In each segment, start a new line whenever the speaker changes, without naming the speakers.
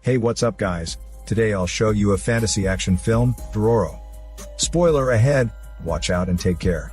Hey, what's up guys? Today I'll show you a fantasy action film, Dororo. Spoiler ahead, watch out and take care.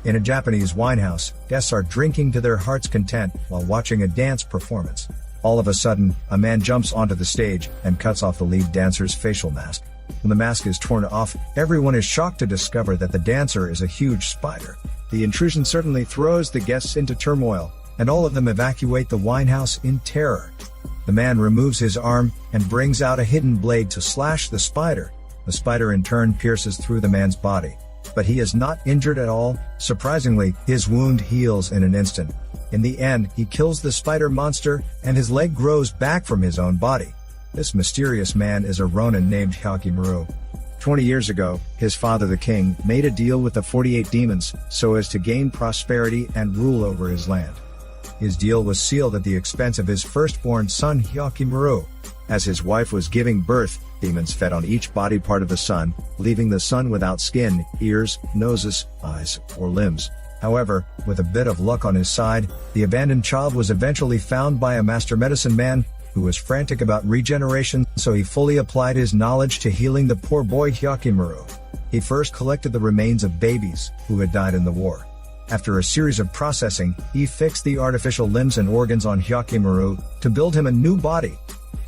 In a Japanese winehouse, guests are drinking to their heart's content while watching a dance performance. All of a sudden, a man jumps onto the stage and cuts off the lead dancer's facial mask. When the mask is torn off, everyone is shocked to discover that the dancer is a huge spider. The intrusion certainly throws the guests into turmoil, and all of them evacuate the winehouse in terror. The man removes his arm and brings out a hidden blade to slash the spider. The spider in turn pierces through the man's body. But he is not injured at all. Surprisingly, his wound heals in an instant. In the end, he kills the spider monster, and his leg grows back from his own body. This mysterious man is a ronin named Hyakimaru. 20 years ago, his father the king made a deal with the 48 demons so as to gain prosperity and rule over his land. His deal was sealed at the expense of his firstborn son Hyakimaru. As his wife was giving birth, demons fed on each body part of the son, leaving the son without skin, ears, noses, eyes, or limbs. However, with a bit of luck on his side, the abandoned child was eventually found by a master medicine man, who was frantic about regeneration, so he fully applied his knowledge to healing the poor boy Hyakimaru. He first collected the remains of babies, who had died in the war. After a series of processing, he fixed the artificial limbs and organs on Hyakimaru to build him a new body.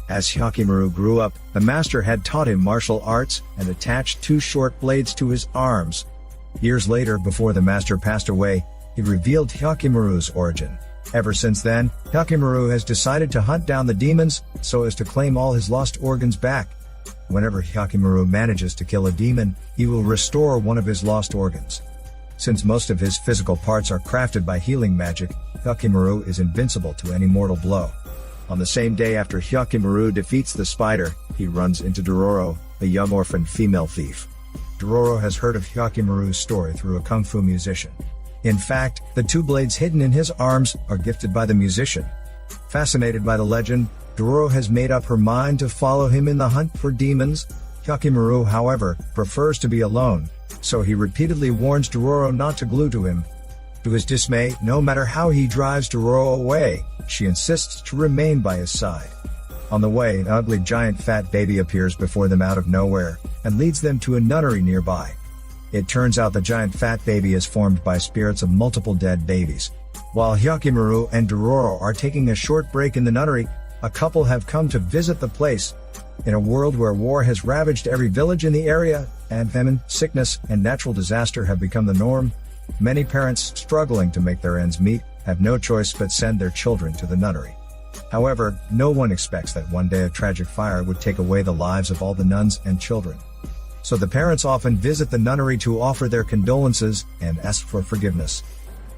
As Hyakimaru grew up, the master had taught him martial arts and attached 2 short blades to his arms. Years later, before the master passed away, he revealed Hyakimaru's origin. Ever since then, Hyakimaru has decided to hunt down the demons so as to claim all his lost organs back. Whenever Hyakimaru manages to kill a demon, he will restore one of his lost organs. Since most of his physical parts are crafted by healing magic, Hyakimaru is invincible to any mortal blow. On the same day after Hyakimaru defeats the spider, he runs into Dororo, a young orphan female thief. Dororo has heard of Hyakimaru's story through a kung fu musician. In fact, the 2 blades hidden in his arms are gifted by the musician. Fascinated by the legend, Dororo has made up her mind to follow him in the hunt for demons. Hyakimaru, however, prefers to be alone, so he repeatedly warns Dororo not to glue to him. To his dismay, no matter how he drives Dororo away, she insists to remain by his side. On the way, an ugly giant fat baby appears before them out of nowhere, and leads them to a nunnery nearby. It turns out the giant fat baby is formed by spirits of multiple dead babies. While Hyakimaru and Dororo are taking a short break in the nunnery, a couple have come to visit the place. In a world where war has ravaged every village in the area, and famine, sickness, and natural disaster have become the norm, many parents struggling to make their ends meet have no choice but send their children to the nunnery. However, no one expects that one day a tragic fire would take away the lives of all the nuns and children. So the parents often visit the nunnery to offer their condolences and ask for forgiveness.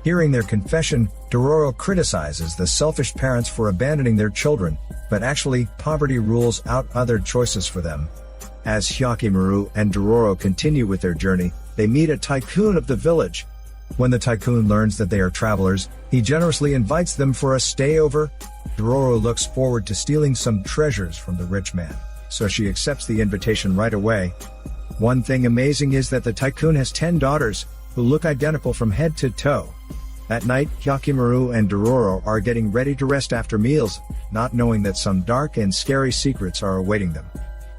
Hearing their confession, Dororo criticizes the selfish parents for abandoning their children, but actually, poverty rules out other choices for them. As Hyakimaru and Dororo continue with their journey, they meet a tycoon of the village. When the tycoon learns that they are travelers, he generously invites them for a stayover. Dororo looks forward to stealing some treasures from the rich man, so she accepts the invitation right away. One thing amazing is that the tycoon has 10 daughters, who look identical from head to toe. That night, Hyakimaru and Dororo are getting ready to rest after meals, not knowing that some dark and scary secrets are awaiting them.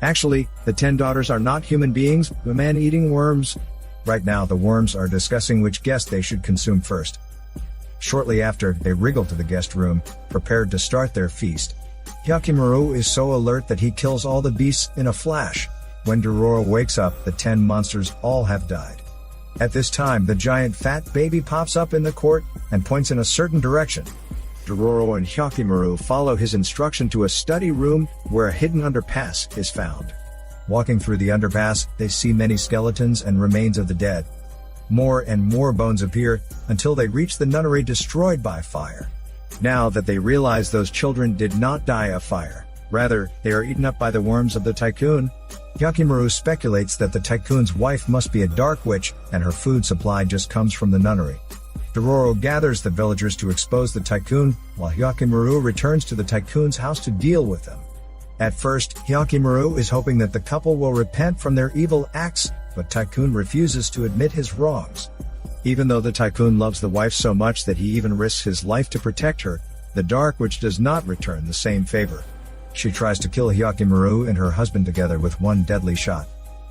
Actually, the 10 daughters are not human beings, but man-eating worms. Right now the worms are discussing which guest they should consume first. Shortly after, they wriggle to the guest room, prepared to start their feast. Hyakimaru is so alert that he kills all the beasts in a flash. When Dororo wakes up, the 10 monsters all have died. At this time, the giant fat baby pops up in the court and points in a certain direction. Dororo and Hyakimaru follow his instruction to a study room where a hidden underpass is found. Walking through the underpass, they see many skeletons and remains of the dead. More and more bones appear, until they reach the nunnery destroyed by fire. Now that they realize those children did not die of fire, rather, they are eaten up by the worms of the tycoon, Hyakimaru speculates that the tycoon's wife must be a dark witch, and her food supply just comes from the nunnery. Dororo gathers the villagers to expose the tycoon, while Hyakimaru returns to the tycoon's house to deal with them. At first, Hyakimaru is hoping that the couple will repent from their evil acts, but Tycoon refuses to admit his wrongs. Even though the tycoon loves the wife so much that he even risks his life to protect her, the Dark Witch does not return the same favor. She tries to kill Hyakimaru and her husband together with one deadly shot.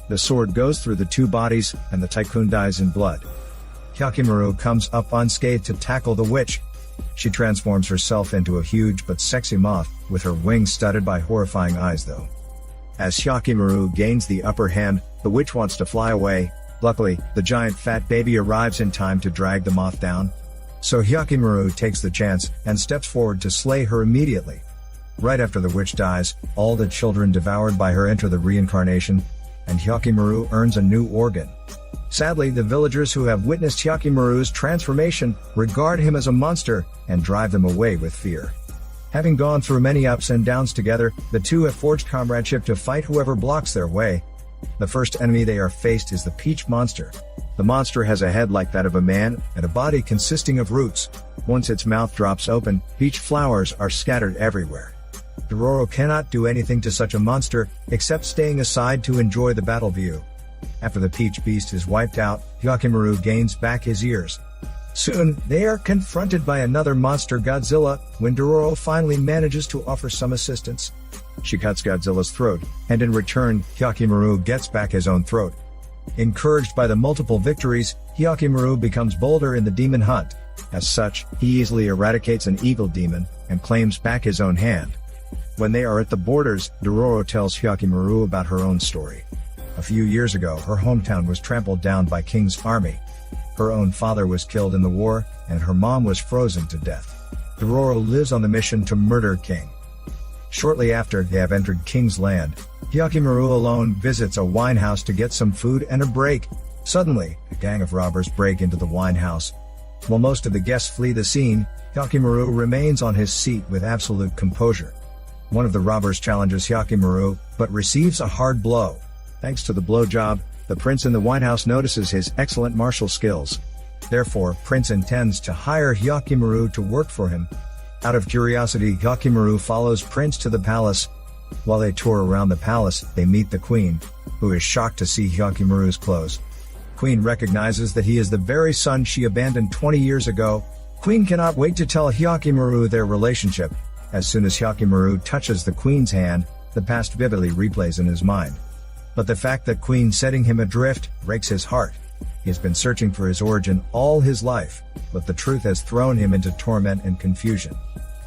The sword goes through the two bodies, and the tycoon dies in blood. Hyakimaru comes up unscathed to tackle the witch. She transforms herself into a huge but sexy moth, with her wings studded by horrifying eyes though. As Hyakimaru gains the upper hand, the witch wants to fly away. Luckily, the giant fat baby arrives in time to drag the moth down. So Hyakimaru takes the chance, and steps forward to slay her immediately. Right after the witch dies, all the children devoured by her enter the reincarnation, and Hyakimaru earns a new organ. Sadly, the villagers who have witnessed Hyakimaru's transformation regard him as a monster, and drive them away with fear. Having gone through many ups and downs together, the two have forged comradeship to fight whoever blocks their way. The first enemy they are faced is the peach monster. The monster has a head like that of a man, and a body consisting of roots. Once its mouth drops open, peach flowers are scattered everywhere. Dororo cannot do anything to such a monster, except staying aside to enjoy the battle view. After the peach beast is wiped out, Hyakimaru gains back his ears. Soon, they are confronted by another monster, Godzilla, when Dororo finally manages to offer some assistance. She cuts Godzilla's throat, and in return, Hyakimaru gets back his own throat. Encouraged by the multiple victories, Hyakimaru becomes bolder in the demon hunt. As such, he easily eradicates an evil demon, and claims back his own hand. When they are at the borders, Dororo tells Hyakimaru about her own story. A few years ago, her hometown was trampled down by King's army. Her own father was killed in the war, and her mom was frozen to death. Dororo lives on the mission to murder King. Shortly after they have entered King's land, Hyakimaru alone visits a wine house to get some food and a break. Suddenly, a gang of robbers break into the wine house. While most of the guests flee the scene, Hyakimaru remains on his seat with absolute composure. One of the robbers challenges Hyakimaru, but receives a hard blow. Thanks to the blowjob, the prince in the wine house notices his excellent martial skills. Therefore, Prince intends to hire Hyakimaru to work for him. Out of curiosity, Hyakimaru follows Prince to the palace. While they tour around the palace, they meet the queen, who is shocked to see Hyakimaru's clothes. Queen recognizes that he is the very son she abandoned 20 years ago. Queen cannot wait to tell Hyakimaru their relationship. As soon as Hyakimaru touches the queen's hand, the past vividly replays in his mind. But the fact that Queen setting him adrift breaks his heart. He has been searching for his origin all his life, but the truth has thrown him into torment and confusion.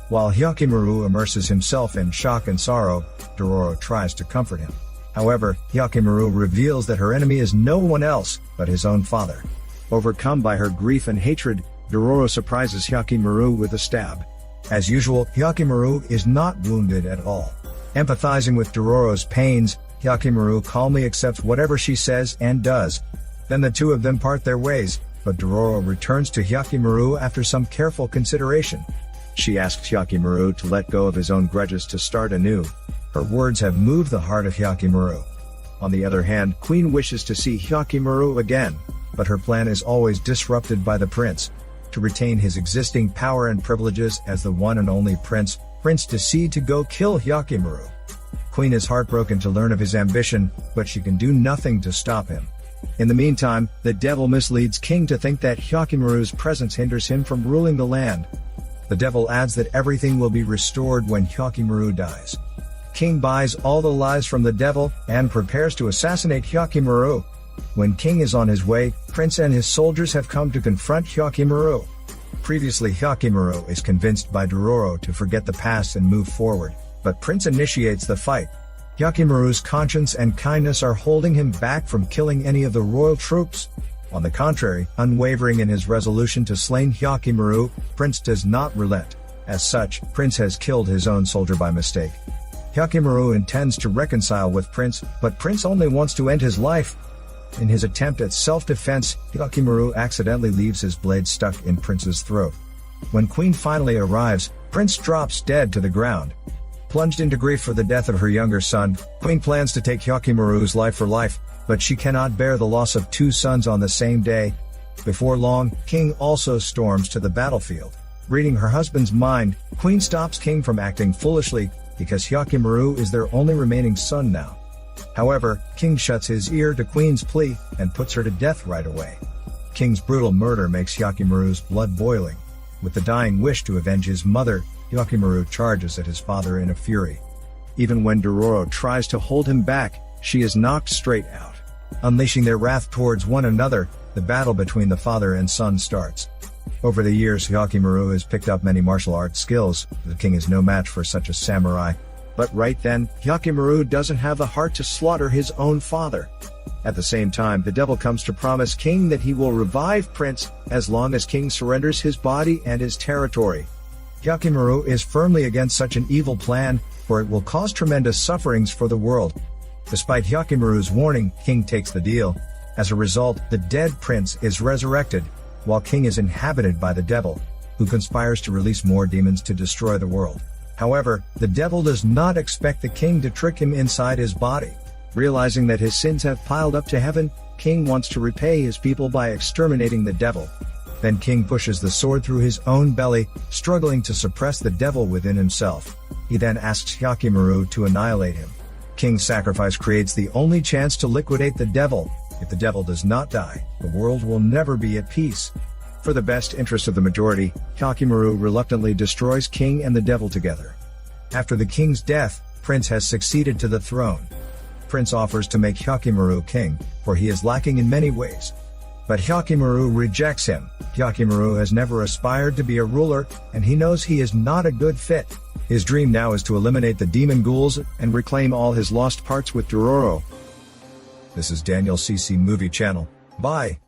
While Hyakimaru immerses himself in shock and sorrow, Dororo tries to comfort him. However, Hyakimaru reveals that her enemy is no one else but his own father. Overcome by her grief and hatred, Dororo surprises Hyakimaru with a stab. As usual, Hyakimaru is not wounded at all. Empathizing with Dororo's pains, Hyakimaru calmly accepts whatever she says and does. Then the two of them part their ways, but Dororo returns to Hyakimaru after some careful consideration. She asks Hyakimaru to let go of his own grudges to start anew. Her words have moved the heart of Hyakimaru. On the other hand, Queen wishes to see Hyakimaru again, but her plan is always disrupted by the prince. To retain his existing power and privileges as the one and only prince, Prince decides to go kill Hyakimaru. Queen is heartbroken to learn of his ambition, but she can do nothing to stop him. In the meantime, the devil misleads King to think that Hyakimaru's presence hinders him from ruling the land. The devil adds that everything will be restored when Hyakimaru dies. King buys all the lies from the devil and prepares to assassinate Hyakimaru. When King is on his way, Prince and his soldiers have come to confront Hyakimaru. Previously, Hyakimaru is convinced by Dororo to forget the past and move forward, but Prince initiates the fight. Hyakimaru's conscience and kindness are holding him back from killing any of the royal troops. On the contrary, unwavering in his resolution to slay Hyakimaru, Prince does not relent. As such, Prince has killed his own soldier by mistake. Hyakimaru intends to reconcile with Prince, but Prince only wants to end his life. In his attempt at self-defense, Hyakimaru accidentally leaves his blade stuck in Prince's throat. When Queen finally arrives, Prince drops dead to the ground. Plunged into grief for the death of her younger son, Queen plans to take Hyakimaru's life for life, but she cannot bear the loss of two sons on the same day. Before long, King also storms to the battlefield. Reading her husband's mind, Queen stops King from acting foolishly, because Hyakimaru is their only remaining son now. However, King shuts his ear to Queen's plea, and puts her to death right away. King's brutal murder makes Hyakimaru's blood boiling. With the dying wish to avenge his mother, Hyakimaru charges at his father in a fury. Even when Dororo tries to hold him back, she is knocked straight out. Unleashing their wrath towards one another, the battle between the father and son starts. Over the years, Hyakkimaru has picked up many martial arts skills. The king is no match for such a samurai. But right then, Hyakkimaru doesn't have the heart to slaughter his own father. At the same time, the devil comes to promise King that he will revive Prince as long as King surrenders his body and his territory. Hyakkimaru is firmly against such an evil plan, for it will cause tremendous sufferings for the world. Despite Hyakkimaru's warning, King takes the deal. As a result, the dead prince is resurrected, while King is inhabited by the devil, who conspires to release more demons to destroy the world. However, the devil does not expect the king to trick him inside his body. Realizing that his sins have piled up to heaven, King wants to repay his people by exterminating the devil. Then King pushes the sword through his own belly, struggling to suppress the devil within himself. He then asks Hyakkimaru to annihilate him. King's sacrifice creates the only chance to liquidate the devil. If the devil does not die, the world will never be at peace. For the best interest of the majority, Hyakkimaru reluctantly destroys King and the devil together. After the king's death, Prince has succeeded to the throne. Prince offers to make Hyakkimaru king, for he is lacking in many ways. But Hyakkimaru rejects him. Hyakkimaru has never aspired to be a ruler, and he knows he is not a good fit. His dream now is to eliminate the demon ghouls and reclaim all his lost parts with Dororo. This is Daniel CC Movie Channel. Bye.